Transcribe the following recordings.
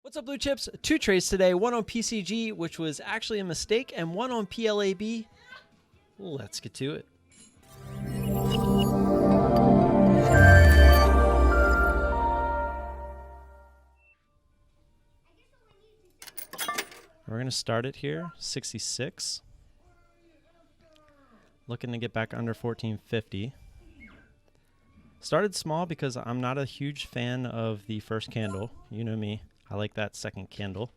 What's up, Blue Chips? 2 trades today, one on PCG, which was actually a mistake, and one on PLAB. Let's get to it. We're going to start it here, 66. Looking to get back under 1450. Started small because I'm not a huge fan of the first candle. You know me. I like that second candle.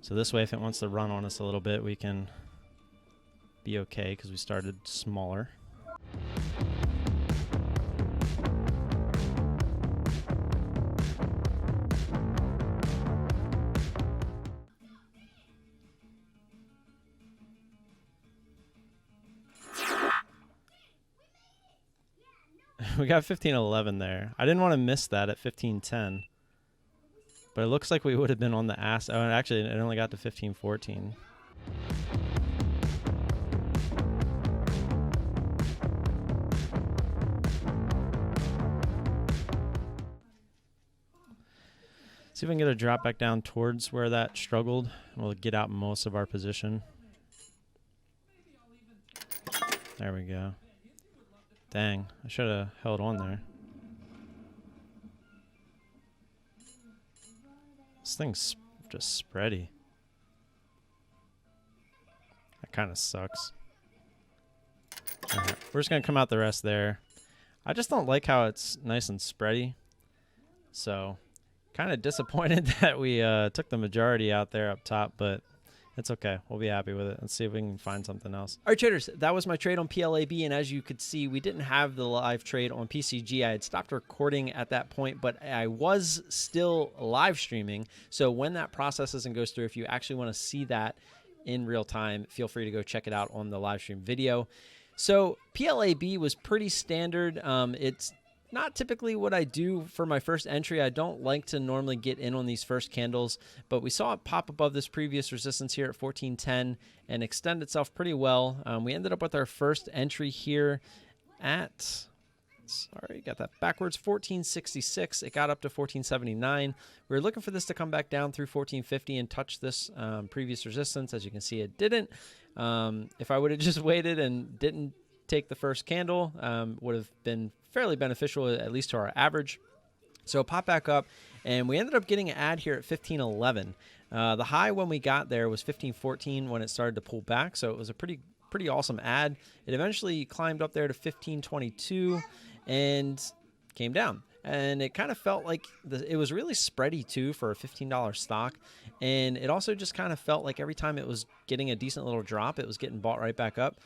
So this way, if it wants to run on us a little bit, we can be okay because we started smaller. We got 1511 there. I didn't want to miss that at 1510. But it looks like we would have been on the ass. Oh, actually, it only got to 1514. See if we can get a drop back down towards where that struggled. We'll get out most of our position. There we go. Dang, I should have held on there. This thing's just spready. That kind of sucks. Alright, we're just going to come out the rest there. I just don't like how it's nice and spready. So, kind of disappointed that we took the majority out there up top, but it's okay. We'll be happy with it. Let's see if we can find something else. All right, traders, that was my trade on PLAB, and as you could see, we didn't have the live trade on PCG. I had stopped recording at that point, but I was still live streaming. So when that processes and goes through, if you actually want to see that in real time, feel free to go check it out on the live stream video. So PLAB was pretty standard. It's not typically what I do for my first entry. I don't like to normally get in on these first candles, but we saw it pop above this previous resistance here at 1410 and extend itself pretty well. We ended up with our first entry here at, sorry, got that backwards, 1466. It got up to 1479. We were looking for this to come back down through 1450 and touch this previous resistance. As you can see, it didn't. If I would have just waited and didn't take the first candle, would have been fairly beneficial, at least to our average. So pop back up, and we ended up getting an ad here at 1511. The high when we got there was 1514 when it started to pull back, so it was a pretty awesome ad. It eventually climbed up there to 1522 and came down. And it kind of felt like it was really spready too for a $15 stock. And it also just kind of felt like every time it was getting a decent little drop, it was getting bought right back up.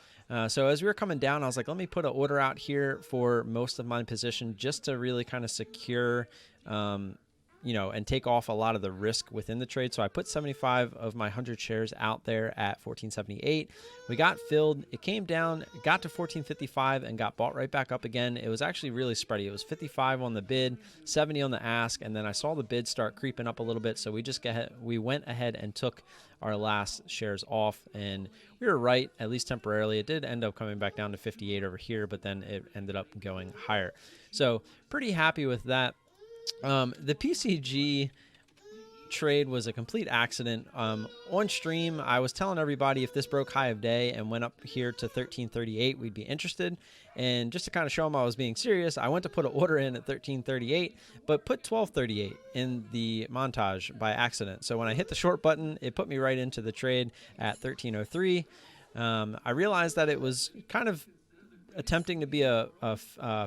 So as we were coming down, I was like, let me put an order out here for most of my position just to really kind of secure, you know, and take off a lot of the risk within the trade. So I put 75 of my 100 shares out there at 1478. We got filled. It came down, got to 1455 and got bought right back up again. It was actually really spready. It was 55 on the bid, 70 on the ask, and then I saw the bid start creeping up a little bit. So we went ahead and took our last shares off, and we were right, at least temporarily. It did end up coming back down to 58 over here, but then it ended up going higher. So pretty happy with that. The PCG trade was a complete accident. On stream, I was telling everybody if this broke high of day and went up here to 1338, we'd be interested. And just to kind of show them I was being serious, I went to put an order in at 1338, but put 1238 in the montage by accident. So when I hit the short button, it put me right into the trade at 1303. I realized that it was kind of attempting to be a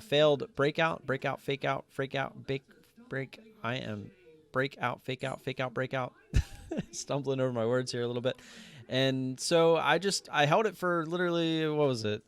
failed breakout, fake out, I am breakout, fake out, breakout. Stumbling over my words here a little bit. And so I held it for literally, what was it?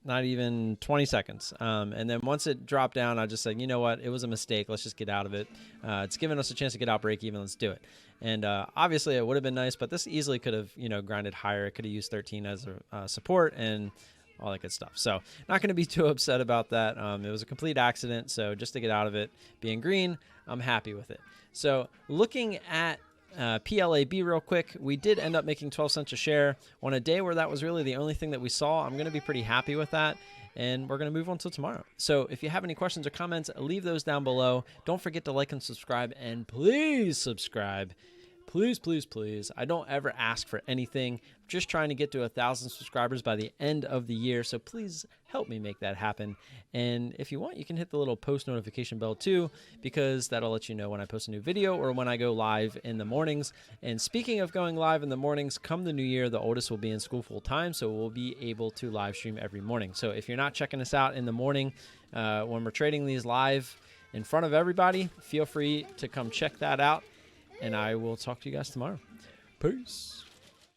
Not even 20 seconds. And then once it dropped down, I just said, you know what? It was a mistake. Let's just get out of it. It's given us a chance to get out break even. Let's do it. And obviously it would have been nice, but this easily could have, you know, grinded higher. It could have used 13 as a support and all that good stuff. So not going to be too upset about that. It was a complete accident. So just to get out of it being green, I'm happy with it. So looking at PLAB real quick, we did end up making 12 cents a share on a day where that was really the only thing that we saw. I'm going to be pretty happy with that. and we're going to move on till tomorrow. So if you have any questions or comments, leave those down below. Don't forget to like and subscribe, and please subscribe. Please, please, please. I don't ever ask for anything. I'm just trying to get to 1,000 subscribers by the end of the year, so please help me make that happen. And if you want, you can hit the little post notification bell too, because that'll let you know when I post a new video or when I go live in the mornings. And speaking of going live in the mornings, come the new year, the oldest will be in school full time, so we'll be able to live stream every morning. So if you're not checking us out in the morning when we're trading these live in front of everybody, feel free to come check that out. And I will talk to you guys tomorrow. Peace.